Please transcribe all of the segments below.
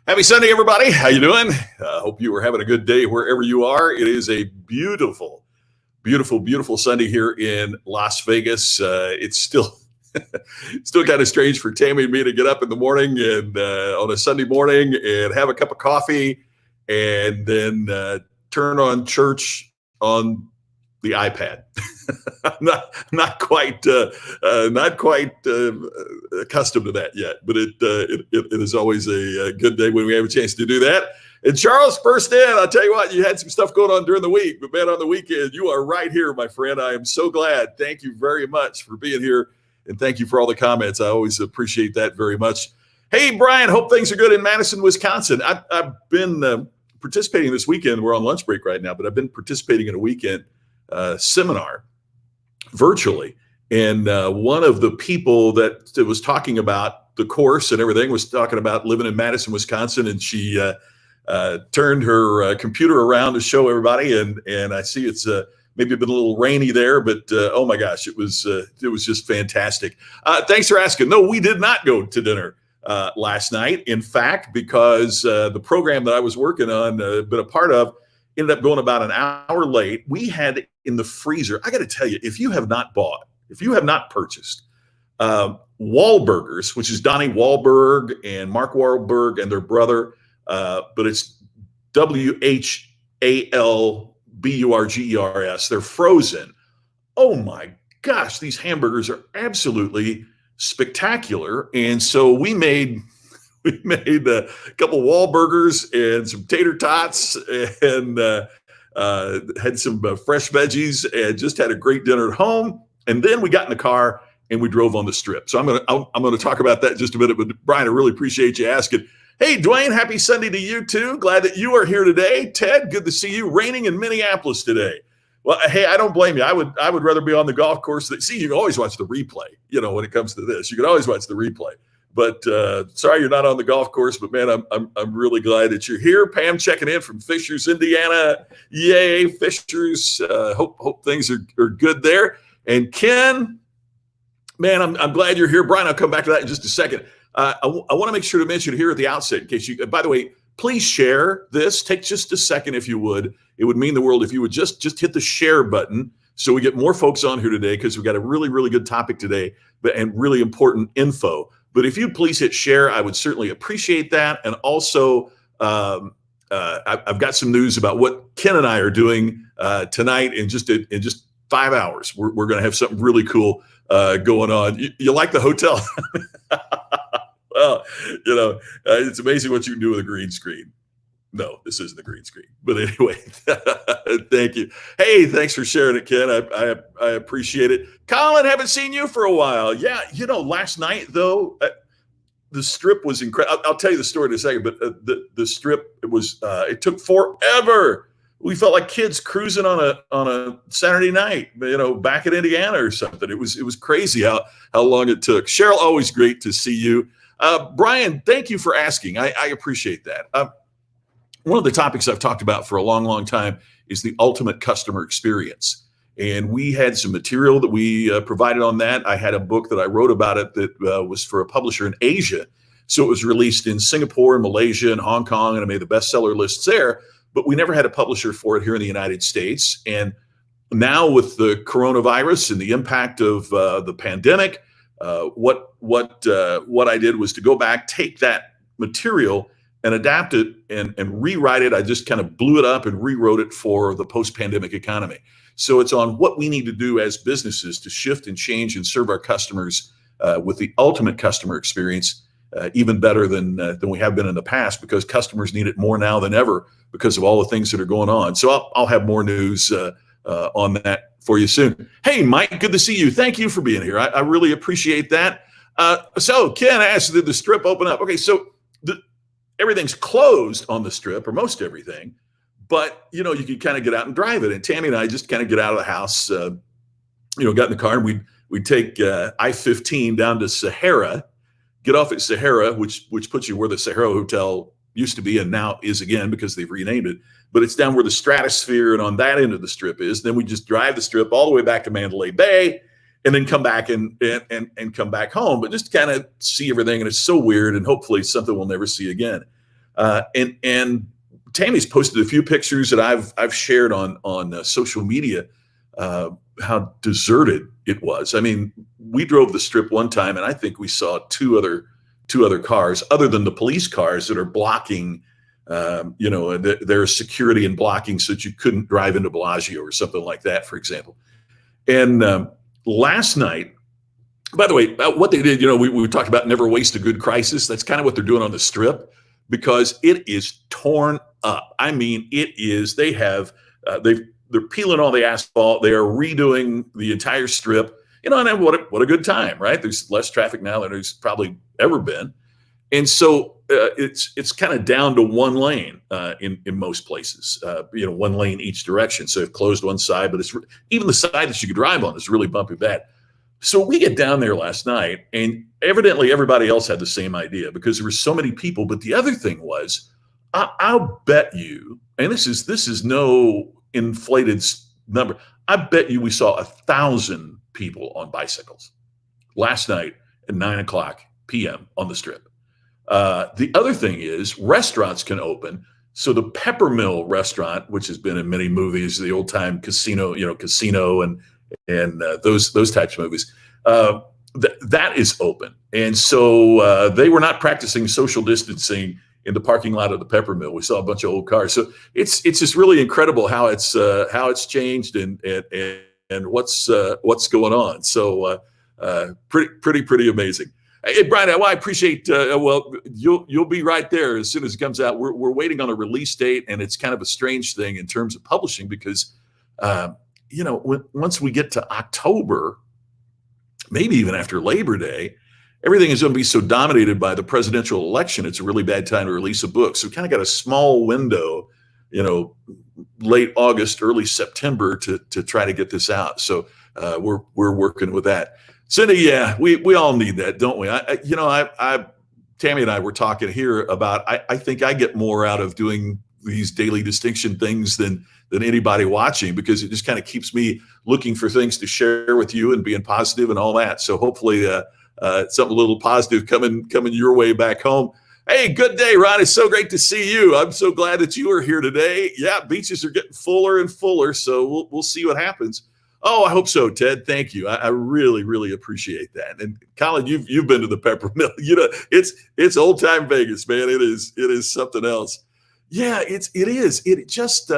Happy Sunday, everybody. How you doing? Hope you are having a good day wherever you are. It is a beautiful, beautiful, beautiful Sunday here in Las Vegas. It's still kind of strange for Tammy and me to get up in the morning and on a Sunday morning and have a cup of coffee and then turn on church on the iPad. not quite accustomed to that yet, but it is always a good day when we have a chance to do that. And Charles, first in, I'll tell you what, you had some stuff going on during the week, but man, on the weekend, you are right here, my friend. I am so glad. Thank you very much for being here, and thank you for all the comments. I always appreciate that very much. Hey, Brian, hope things are good in Madison, Wisconsin. I've been participating this weekend. We're on lunch break right now, but I've been participating in a weekend seminar virtually. And one of the people that was talking about the course and everything was talking about living in Madison, Wisconsin. And she turned her computer around to show everybody. And I see it's maybe been a little rainy there, but oh my gosh, it was just fantastic. Thanks for asking. No, we did not go to dinner last night. In fact, because the program that I was working on, been a part of, ended up going about an hour late. We had in the freezer, I got to tell you, if you have not purchased Wahlburgers, which is Donnie Wahlberg and Mark Wahlberg and their brother, but it's WHALBURGERS. They're frozen. Oh my gosh, these hamburgers are absolutely spectacular. And so we made a couple of Wahlburgers and some tater tots and had some fresh veggies and just had a great dinner at home. And then we got in the car and we drove on the Strip. So I'm gonna talk about that in just a minute. But Brian, I really appreciate you asking. Hey, Dwayne, happy Sunday to you too. Glad that you are here today. Ted, good to see you. Raining in Minneapolis today. Well, hey, I don't blame you. I would rather be on the golf course. See, you can always watch the replay. You know, when it comes to this, you can always watch the replay. But sorry you're not on the golf course. But man, I'm really glad that you're here. Pam checking in from Fishers, Indiana. Yay, Fishers. Hope things are good there. And Ken, man, I'm glad you're here. Brian, I'll come back to that in just a second. I want to make sure to mention here at the outset, in case you, by the way, please share this. Take just a second if you would. It would mean the world if you would just hit the share button so we get more folks on here today, because we've got a really, really good topic today and really important info. But if you'd please hit share, I would certainly appreciate that. And also, I've got some news about what Ken and I are doing tonight in just 5 hours. We're going to have something really cool going on. You like the hotel? Well, you know, it's amazing what you can do with a green screen. No, this isn't the green screen. But anyway, thank you. Hey, thanks for sharing it, Ken. I appreciate it. Colin, haven't seen you for a while. Yeah, you know, last night, though, the Strip was incredible. I'll tell you the story in a second, but the Strip, it took forever. We felt like kids cruising on a Saturday night, you know, back in Indiana or something. It was crazy how long it took. Cheryl, always great to see you. Brian, thank you for asking. I appreciate that. One of the topics I've talked about for a long, long time is the ultimate customer experience. And we had some material that we provided on that. I had a book that I wrote about it that was for a publisher in Asia. So it was released in Singapore and Malaysia and Hong Kong, and I made the bestseller lists there. But we never had a publisher for it here in the United States. And now with the coronavirus and the impact of the pandemic, what I did was to go back, take that material and adapt it and rewrite it. I just kind of blew it up and rewrote it for the post-pandemic economy. So it's on what we need to do as businesses to shift and change and serve our customers with the ultimate customer experience, even better than we have been in the past, because customers need it more now than ever because of all the things that are going on. So I'll have more news on that for you soon. Hey, Mike, good to see you. Thank you for being here. I really appreciate that. So Ken asked, did the Strip open up? Okay, so everything's closed on the Strip, or most everything, but you know, you can kind of get out and drive it. And Tammy and I just kind of get out of the house, got in the car and we'd take I-15 down to Sahara get off at Sahara, which puts you where the Sahara Hotel used to be and now is again because they've renamed it. But it's down where the Stratosphere and on that end of the strip is. Then we just drive the strip all the way back to Mandalay Bay, and then come back and come back home. But just kind of see everything, and it's so weird, and hopefully something we'll never see again. And Tammy's posted a few pictures that I've shared on social media. How deserted it was. I mean, we drove the strip one time, and I think we saw two other cars, other than the police cars that are blocking, their security and blocking so that you couldn't drive into Bellagio or something like that, for example. And last night, by the way, what they did, we talked about never waste a good crisis. That's kind of what they're doing on the strip, because it is torn up. I mean, it is. They have they're peeling all the asphalt. They are redoing the entire strip. And what a good time, right? There's less traffic now than there's probably ever been. And so it's kind of down to one lane in most places, one lane each direction. So they've closed one side, but it's even the side that you could drive on is really bumpy bad. So we get down there last night, and evidently everybody else had the same idea because there were so many people. But the other thing was, I'll bet you, and this is no inflated number, I bet you we saw 1,000 people on bicycles last night at 9:00 p.m. on the strip. The other thing is restaurants can open. So the Peppermill restaurant, which has been in many movies, the old time Casino and those types of movies, that is open. And so they were not practicing social distancing in the parking lot of the Peppermill. We saw a bunch of old cars. So it's just really incredible how it's changed and what's going on. So pretty amazing. Hey, Brian, I appreciate. You'll be right there as soon as it comes out. We're waiting on a release date, and it's kind of a strange thing in terms of publishing because, once we get to October, maybe even after Labor Day, everything is going to be so dominated by the presidential election. It's a really bad time to release a book. So we kind of got a small window, late August, early September to try to get this out. So we're working with that. Cindy, yeah, we all need that, don't we? Tammy and I were talking here about, I think I get more out of doing these daily distinction things than anybody watching, because it just kind of keeps me looking for things to share with you and being positive and all that. So hopefully something a little positive coming your way back home. Hey, good day, Ron. It's so great to see you. I'm so glad that you are here today. Yeah, beaches are getting fuller and fuller, so we'll see what happens. Oh, I hope so, Ted. Thank you. I really, really appreciate that. And Colin, you've been to the Peppermill. It's old time Vegas, man. It is something else. Yeah, it is. It just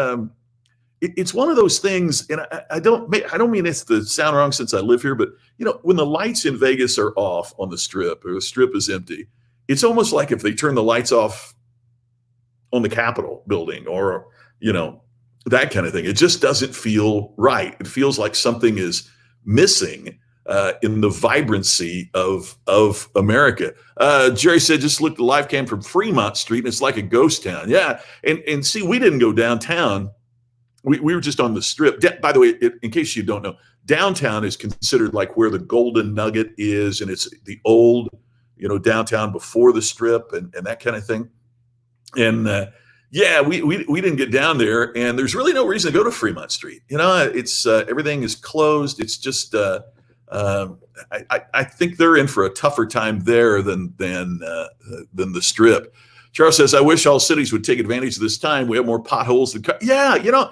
it's one of those things, and I don't mean it's to sound wrong since I live here, but when the lights in Vegas are off on the strip or the strip is empty, it's almost like if they turn the lights off on the Capitol building or that kind of thing. It just doesn't feel right. It feels like something is missing in the vibrancy of America. Jerry said, just look at the live cam from Fremont Street, and it's like a ghost town. Yeah, and see, we didn't go downtown. We were just on the strip. By the way, in case you don't know, downtown is considered like where the Golden Nugget is, and it's the old, downtown before the strip and that kind of thing. And yeah, we didn't get down there, and there's really no reason to go to Fremont Street. It's everything is closed. It's just I think they're in for a tougher time there than the strip. Charles says, I wish all cities would take advantage of this time. We have more potholes than yeah.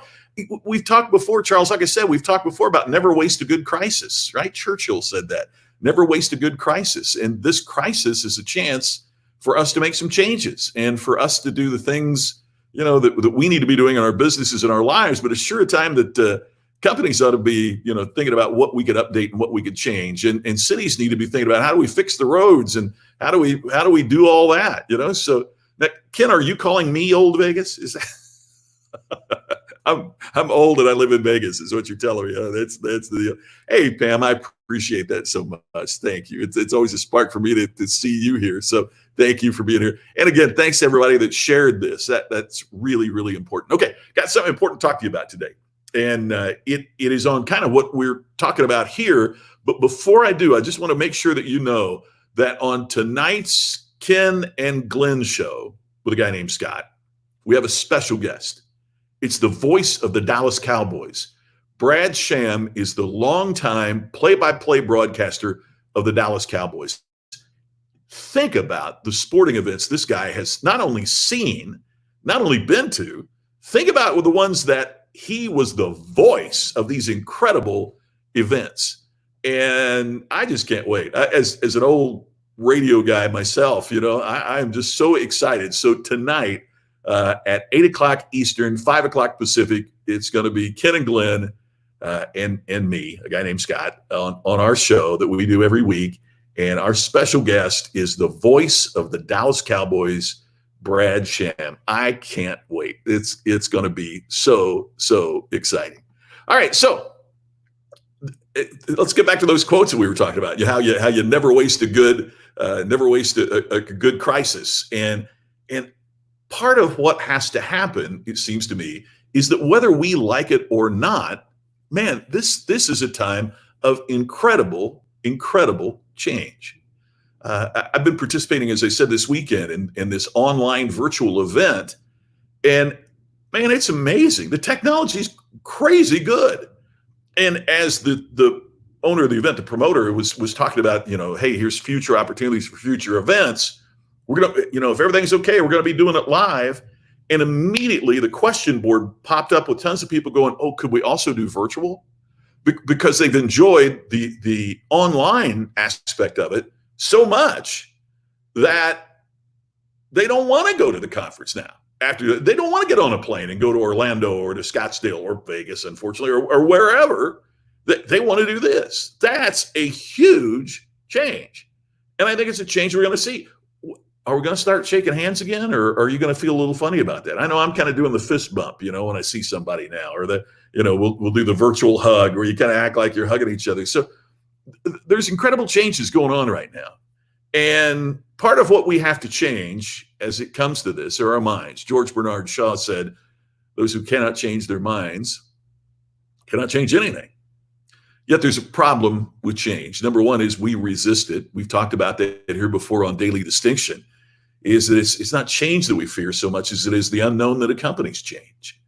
We've talked before, Charles. Like I said, we've talked before about never waste a good crisis, right? Churchill said that. Never waste a good crisis, and this crisis is a chance for us to make some changes and for us to do the things that we need to be doing in our businesses and our lives. But it's sure a time that companies ought to be, thinking about what we could update and what we could change, and cities need to be thinking about how do we fix the roads and how do we do all that, So now, Ken, are you calling me old Vegas? Is that I'm old and I live in Vegas, is what you're telling me. That's the deal. Hey, Pam, I appreciate that so much. Thank you. It's always a spark for me to see you here. So thank you for being here. And again, thanks to everybody that shared this. That's really, really important. Okay, got something important to talk to you about today. And it is on kind of what we're talking about here. But before I do, I just want to make sure that that on tonight's Ken and Glenn show with a guy named Scott, we have a special guest. It's the voice of the Dallas Cowboys. Brad Sham is the longtime play-by-play broadcaster of the Dallas Cowboys. Think about the sporting events this guy has not only seen, not only been to, think about the ones that he was the voice of these incredible events. And I just can't wait. As an old radio guy myself, I'm just so excited. So tonight at 8 o'clock Eastern, 5 o'clock Pacific, it's going to be Ken and Glenn and me, a guy named Scott, on our show that we do every week. And our special guest is the voice of the Dallas Cowboys, Brad Sham. I can't wait. It's going to be so exciting. All right, so let's get back to those quotes that we were talking about. How you never waste a good crisis. And part of what has to happen, it seems to me, is that whether we like it or not, man, this is a time of incredible change. I've been participating, as I said, this weekend in this online virtual event, and man, it's amazing. The technology is crazy good. And as the owner of the event, the promoter, was talking about, hey, here's future opportunities for future events. We're gonna, if everything's okay, we're gonna be doing it live. And immediately the question board popped up with tons of people going, oh, could we also do virtual? Because they've enjoyed the online aspect of it so much that they don't want to go to the conference now. They don't want to get on a plane and go to Orlando or to Scottsdale or Vegas, unfortunately, or wherever. They want to do this. That's a huge change. And I think it's a change we're going to see. Are we going to start shaking hands again, or are you going to feel a little funny about that? I know I'm kind of doing the fist bump, when I see somebody now, or we'll do the virtual hug where you kind of act like you're hugging each other. So there's incredible changes going on right now. And part of what we have to change as it comes to this are our minds. George Bernard Shaw said, those who cannot change their minds cannot change anything. Yet there's a problem with change. Number one is we resist it. We've talked about that here before on Daily Distinction, is that it's not change that we fear so much as it is the unknown that accompanies change.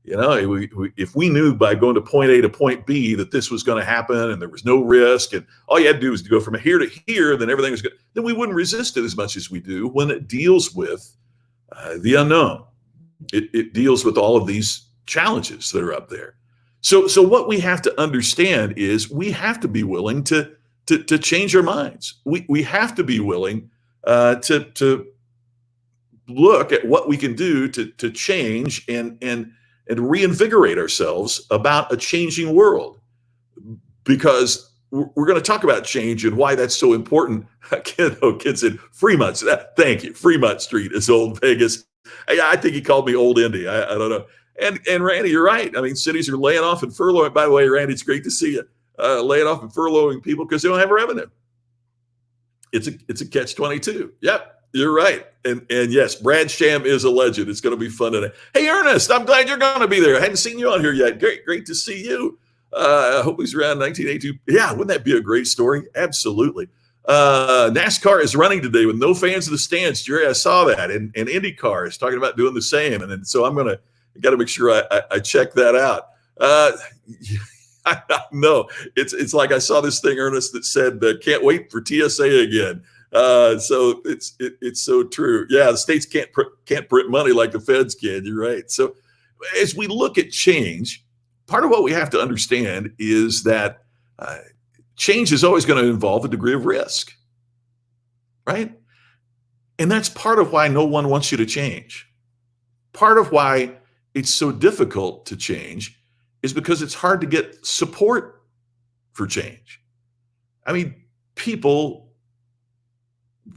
If we knew by going to point A to point B that this was going to happen and there was no risk and all you had to do was to go from here to here, then everything was good, then we wouldn't resist it as much as we do when it deals with the unknown. It deals with all of these challenges that are up there. So what we have to understand is we have to be willing to change our minds. We have to be willing to look at what we can do to change and reinvigorate ourselves about a changing world, because we're going to talk about change and why that's so important. Kid said Fremont. Thank you. Fremont Street is old Vegas. I think he called me old Indy. I don't know. And Randy, you're right. I mean, cities are laying off and furloughing. By the way, Randy, it's great to see you laying off and furloughing people because they don't have revenue. It's a catch-22. Yep. You're right. And yes, Brad Sham is a legend. It's going to be fun today. Hey, Ernest, I'm glad you're going to be there. I hadn't seen you on here yet. Great to see you. I hope he's around 1982. Yeah, wouldn't that be a great story? Absolutely. NASCAR is running today with no fans in the stands. Jerry, I saw that. And IndyCar is talking about doing the same. And then, so I got to make sure I check that out. No, it's like I saw this thing, Ernest, that said, can't wait for TSA again. So it's so true. Yeah, the states can't print money like the feds can. You're right. So as we look at change, part of what we have to understand is that change is always going to involve a degree of risk, right? And that's part of why no one wants you to change. Part of why it's so difficult to change is because it's hard to get support for change. I mean, people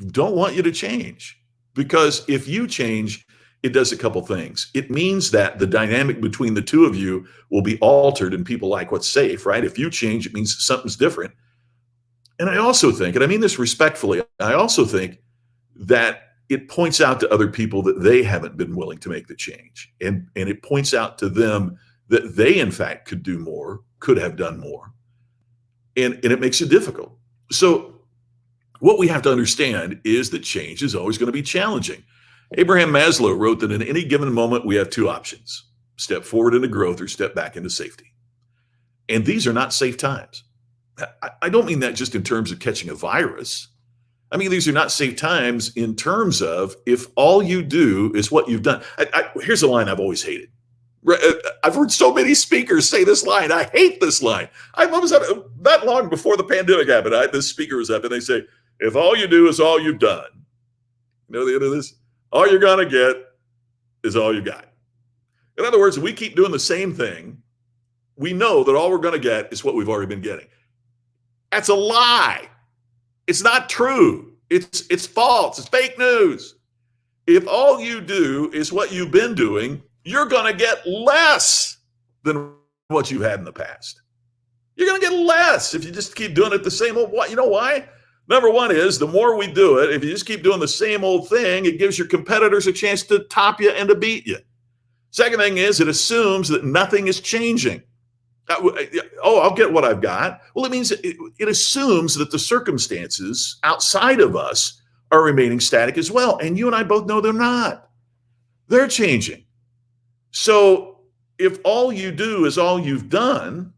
don't want you to change, because if you change, it does a couple things. It means that the dynamic between the two of you will be altered and people like what's safe, right? If you change, it means something's different. And I also think, and I mean this respectfully, I also think that it points out to other people that they haven't been willing to make the change. And it points out to them that they, in fact, could do more, could have done more. And it makes it difficult. So what we have to understand is that change is always going to be challenging. Abraham Maslow wrote that in any given moment, we have two options: step forward into growth or step back into safety. And these are not safe times. I don't mean that just in terms of catching a virus. I mean, these are not safe times in terms of if all you do is what you've done. Here's a line I've always hated. I've heard so many speakers say this line. I hate this line. I was not long before the pandemic happened. This speaker was up and they say, if all you do is all you've done, you know the end of this? All you're going to get is all you got. In other words, if we keep doing the same thing, we know that all we're going to get is what we've already been getting. That's a lie. It's not true. It's false. It's fake news. If all you do is what you've been doing, you're going to get less than what you had in the past. You're going to get less if you just keep doing it the same old. You know why? Number one is the more we do it, if you just keep doing the same old thing, it gives your competitors a chance to top you and to beat you. Second thing is it assumes that nothing is changing. I'll get what I've got. Well, it means it assumes that the circumstances outside of us are remaining static as well. And you and I both know they're not. They're changing. So if all you do is all you've done,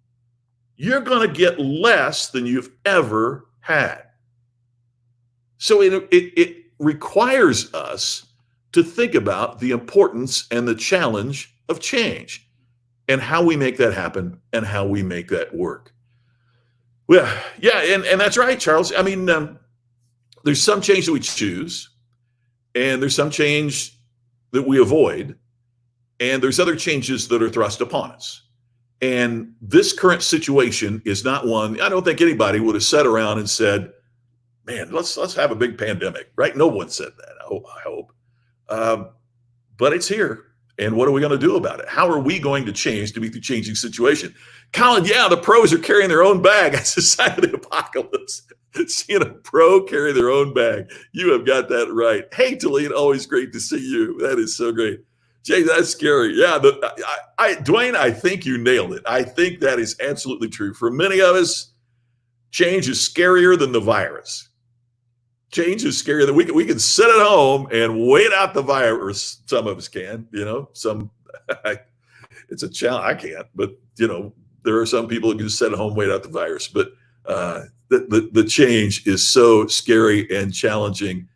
you're going to get less than you've ever had. So it requires us to think about the importance and the challenge of change, and how we make that happen and how we make that work. Well, yeah, and that's right, Charles. I mean, there's some change that we choose, and there's some change that we avoid, and there's other changes that are thrust upon us. And this current situation is not one, I don't think anybody would have sat around and said, man, let's have a big pandemic, right? No one said that, I hope. But it's here. And what are we going to do about it? How are we going to change to meet the changing situation? Colin, yeah, the pros are carrying their own bag. That's the sign of the apocalypse. Seeing a pro carry their own bag. You have got that right. Hey, Talene, always great to see you. That is so great. Jay, that's scary. Yeah, Dwayne, I think you nailed it. I think that is absolutely true. For many of us, change is scarier than the virus. Change is scarier than we can sit at home and wait out the virus. Some of us can, it's a challenge. I can't, but there are some people who can just sit at home, wait out the virus. But the change is so scary and challenging.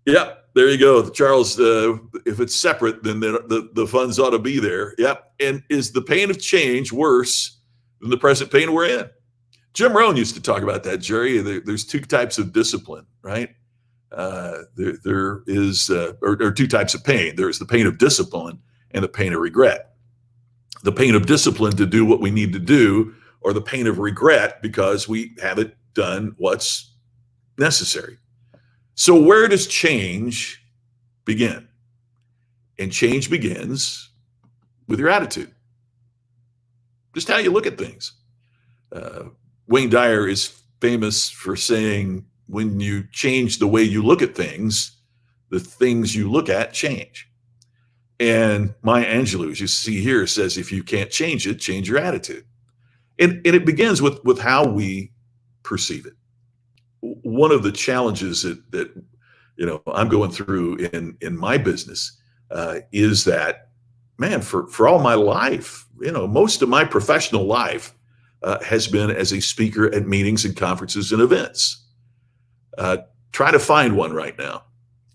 Yeah, there you go, Charles. If it's separate, then the funds ought to be there. Yep. And is the pain of change worse than the present pain we're in? Jim Rohn used to talk about that, Jerry. There's two types of discipline, right? There is two types of pain. There's the pain of discipline and the pain of regret. The pain of discipline to do what we need to do, or the pain of regret because we haven't done what's necessary. So where does change begin? And change begins with your attitude. Just how you look at things. Wayne Dyer is famous for saying, when you change the way you look at things, the things you look at change. And Maya Angelou, as you see here, says, if you can't change it, change your attitude. And it begins with how we perceive it. One of the challenges that I'm going through in my business is that, man, for all my life, most of my professional life has been as a speaker at meetings and conferences and events. Try to find one right now,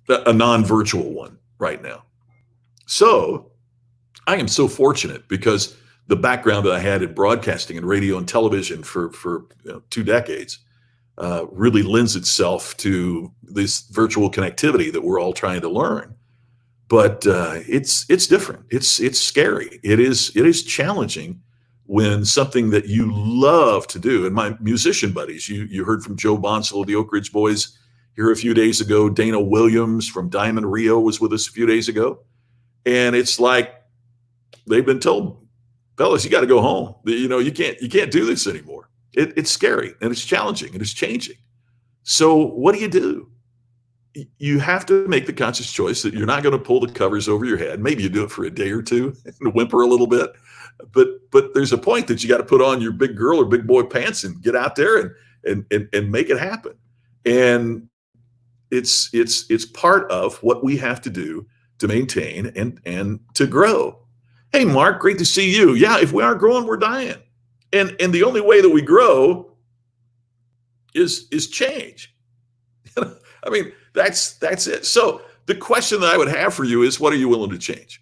a non-virtual one right now. So I am so fortunate because the background that I had in broadcasting and radio and television for 2 decades really lends itself to this virtual connectivity that we're all trying to learn. But it's different. It's scary. It is challenging when something that you love to do. And my musician buddies, you heard from Joe Bonsall of the Oak Ridge Boys here a few days ago. Dana Williams from Diamond Rio was with us a few days ago. And it's like they've been told, fellas, you got to go home. You can't do this anymore. It's scary and it's challenging and it's changing. So what do? You have to make the conscious choice that you're not going to pull the covers over your head. Maybe you do it for a day or two and whimper a little bit. But there's a point that you got to put on your big girl or big boy pants and get out there and make it happen. And it's part of what we have to do to maintain and to grow. Hey, Mark, great to see you. Yeah, if we aren't growing, we're dying. And the only way that we grow is change. I mean, that's it. So the question that I would have for you is, what are you willing to change?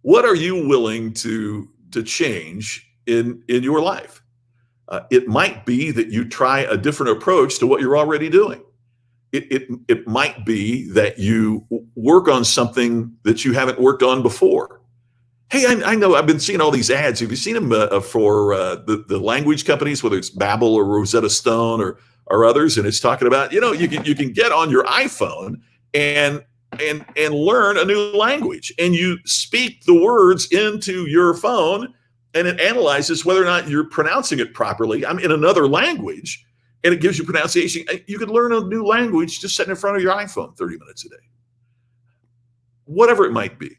What are you willing to change in your life? It might be that you try a different approach to what you're already doing. It might be that you work on something that you haven't worked on before. Hey, I know I've been seeing all these ads. Have you seen them for the language companies, whether it's Babbel or Rosetta Stone or others? And it's talking about, you can get on your iPhone and learn a new language, and you speak the words into your phone, and it analyzes whether or not you're pronouncing it properly. I'm in another language, and it gives you pronunciation. You could learn a new language just sitting in front of your iPhone 30 minutes a day. Whatever it might be.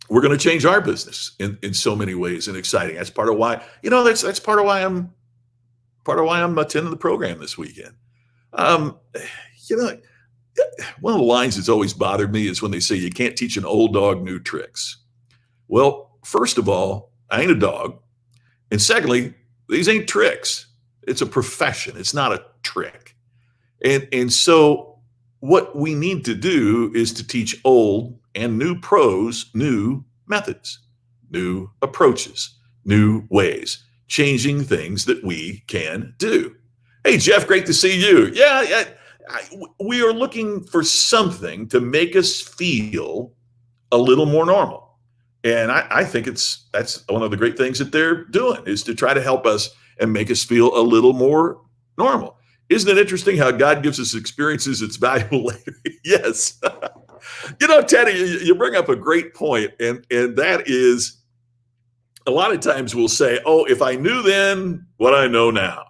We're going to change our business in so many ways and exciting. That's part of why, that's part of why I'm attending the program this weekend. One of the lines that's always bothered me is when they say you can't teach an old dog new tricks. Well, first of all, I ain't a dog. And secondly, these ain't tricks. It's a profession. It's not a trick. And so what we need to do is to teach old and new pros new methods, new approaches, new ways, changing things that we can do. Hey, Jeff, great to see you. Yeah, we are looking for something to make us feel a little more normal. And I think that's one of the great things that they're doing, is to try to help us and make us feel a little more normal. Isn't it interesting how God gives us experiences that's valuable later? Yes. Teddy, you bring up a great point, and that is, a lot of times we'll say, oh, if I knew then what I know now.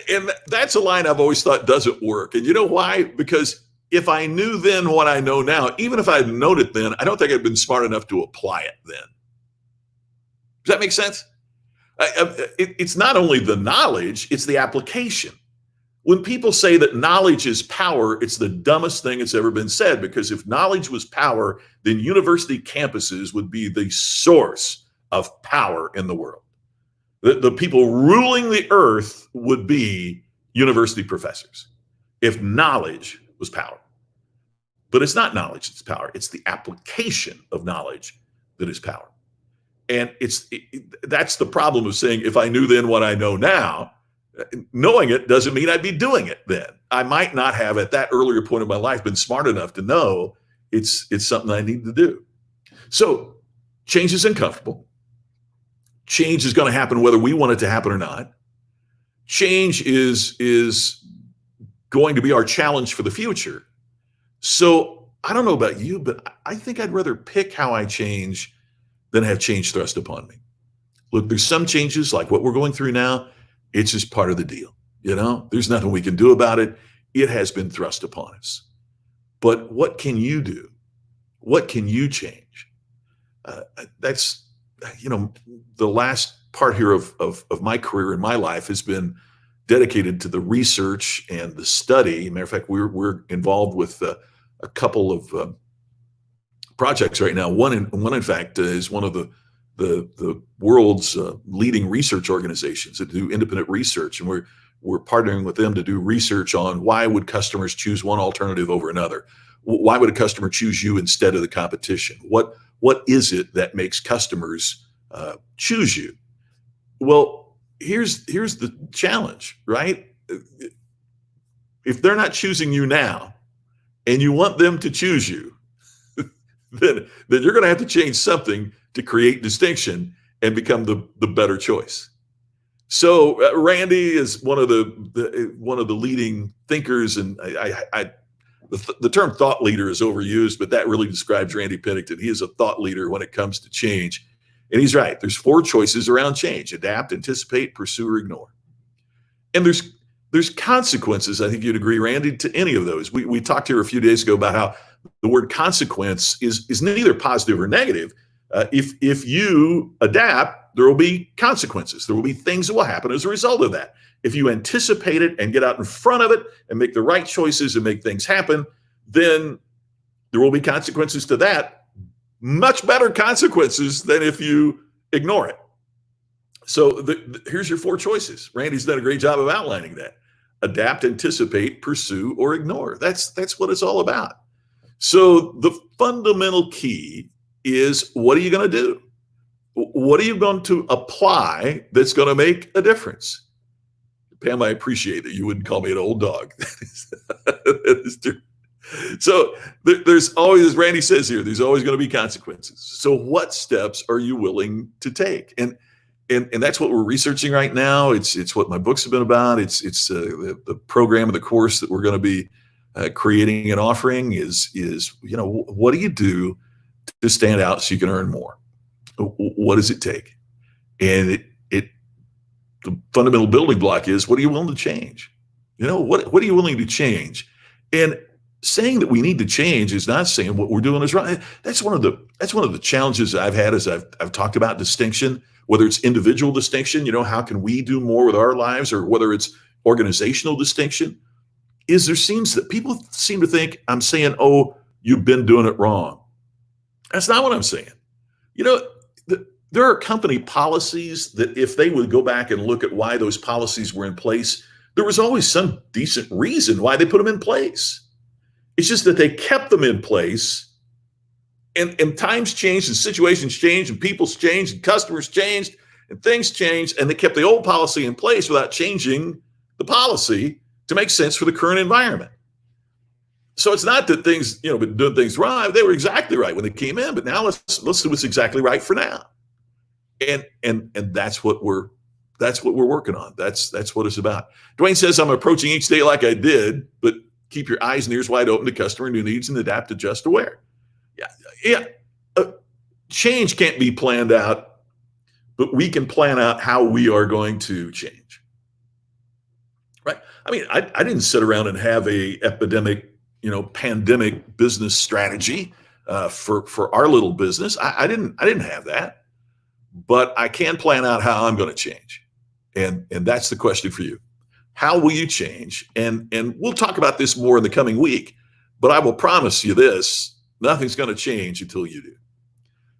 And that's a line I've always thought doesn't work. And you know why? Because if I knew then what I know now, even if I'd known it then, I don't think I'd been smart enough to apply it then. Does that make sense? It's not only the knowledge, it's the application. When people say that knowledge is power, it's the dumbest thing that's ever been said, because if knowledge was power, then university campuses would be the source of power in the world. The people ruling the earth would be university professors if knowledge was power. But it's not knowledge that's power. It's the application of knowledge that is power. And that's the problem of saying, if I knew then what I know now. Knowing it doesn't mean I'd be doing it then. I might not have, at that earlier point in my life, been smart enough to know it's something I need to do. So change is uncomfortable. Change is going to happen whether we want it to happen or not. Change is going to be our challenge for the future. So I don't know about you, but I think I'd rather pick how I change than have change thrust upon me. Look, there's some changes like what we're going through now. It's just part of the deal. There's nothing we can do about it. It has been thrust upon us. But what can you do? What can you change? That's, the last part here of my career in my life has been dedicated to the research and the study. Matter of fact, we're involved with a couple of projects right now. One in fact is one of the world's leading research organizations that do independent research, and we're partnering with them to do research on why would customers choose one alternative over another. Why would a customer choose you instead of the competition? What is it that makes customers choose you? Well, here's the challenge, right? If they're not choosing you now, and you want them to choose you, then you're going to have to change something to create distinction and become the better choice. So Randy is one of the leading thinkers, and the term thought leader is overused, but that really describes Randy Pennington. He is a thought leader when it comes to change, and he's right. There's 4 choices around change: adapt, anticipate, pursue, or ignore. And there's consequences. I think you'd agree, Randy, to any of those. We talked here a few days ago about how the word consequence is neither positive or negative, If you adapt, there will be consequences. There will be things that will happen as a result of that. If you anticipate it and get out in front of it and make the right choices and make things happen, then there will be consequences to that, much better consequences than if you ignore it. So here's your 4 choices. Randy's done a great job of outlining that. Adapt, anticipate, pursue, or ignore. That's what it's all about. So the fundamental key is, what are you going to do? What are you going to apply that's going to make a difference? Pam, I appreciate that you wouldn't call me an old dog. That is true. So there's always, as Randy says here, there's always going to be consequences. So what steps are you willing to take? And that's what we're researching right now. It's what my books have been about. It's the program and the course that we're going to be creating and offering is what do you do to stand out so you can earn more? What does it take? And the fundamental building block is, what are you willing to change? What are you willing to change? And saying that we need to change is not saying what we're doing is right. That's one of the challenges I've had as I've talked about distinction, whether it's individual distinction, how can we do more with our lives, or whether it's organizational distinction, is people seem to think I'm saying, oh, you've been doing it wrong. That's not what I'm saying. There are company policies that if they would go back and look at why those policies were in place, there was always some decent reason why they put them in place. It's just that they kept them in place, and times changed and situations changed and people's changed and customers changed and things changed, and they kept the old policy in place without changing the policy to make sense for the current environment. So it's not that things, been doing things wrong. They were exactly right when they came in, but now let's do what's exactly right for now. And that's what we're working on. That's what it's about. Dwayne says, I'm approaching each day like I did, but keep your eyes and ears wide open to customer new needs and adapt, adjust, aware. Yeah. Change can't be planned out, but we can plan out how we are going to change. Right? I mean, I didn't sit around and have a pandemic business strategy for our little business. I didn't have that, but I can plan out how I'm going to change. And that's the question for you. How will you change? And we'll talk about this more in the coming week, but I will promise you this, nothing's going to change until you do.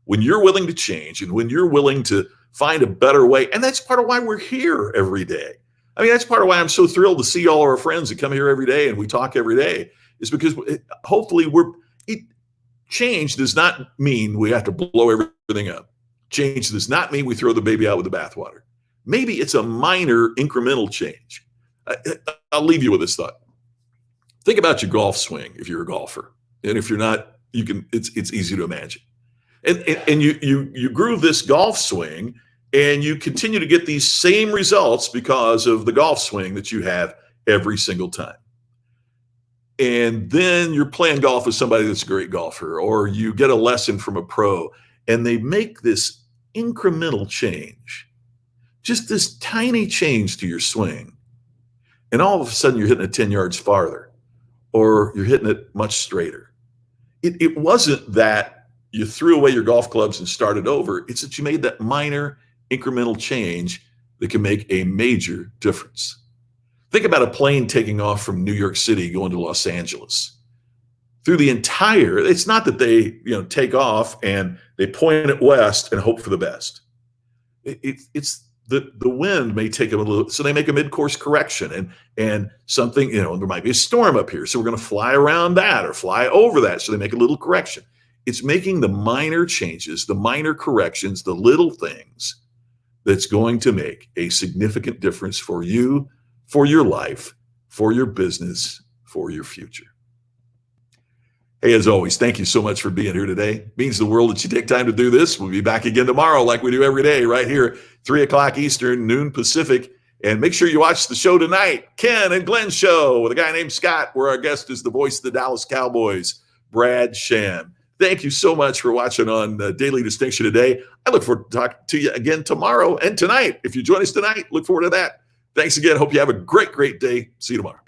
When you're willing to change and when you're willing to find a better way, and that's part of why we're here every day. I mean, that's part of why I'm so thrilled to see all our friends that come here every day and we talk every day, is because hopefully change does not mean we have to blow everything up. Change does not mean we throw the baby out with the bathwater. Maybe it's a minor incremental change. I'll leave you with this thought. Think about your golf swing if you're a golfer. And if you're not, it's easy to imagine. And you groove this golf swing and you continue to get these same results because of the golf swing that you have every single time. And then you're playing golf with somebody that's a great golfer, or you get a lesson from a pro, and they make this incremental change, just this tiny change to your swing. And all of a sudden you're hitting it 10 yards farther, or you're hitting it much straighter. It wasn't that you threw away your golf clubs and started over. It's that you made that minor incremental change that can make a major difference. Think about a plane taking off from New York City going to Los Angeles. Through the entire, it's not that they take off and they point it west and hope for the best. It's the wind may take them a little, so they make a mid-course correction and something, there might be a storm up here, so we're going to fly around that or fly over that, so they make a little correction. It's making the minor changes, the minor corrections, the little things that's going to make a significant difference for you, for your life, for your business, for your future. Hey, as always, thank you so much for being here today. It means the world that you take time to do this. We'll be back again tomorrow like we do every day right here, 3 o'clock Eastern, noon Pacific. And make sure you watch the show tonight, Ken and Glenn Show, with a guy named Scott, where our guest is the voice of the Dallas Cowboys, Brad Sham. Thank you so much for watching on Daily Distinction today. I look forward to talking to you again tomorrow and tonight. If you join us tonight, look forward to that. Thanks again. Hope you have a great, great day. See you tomorrow.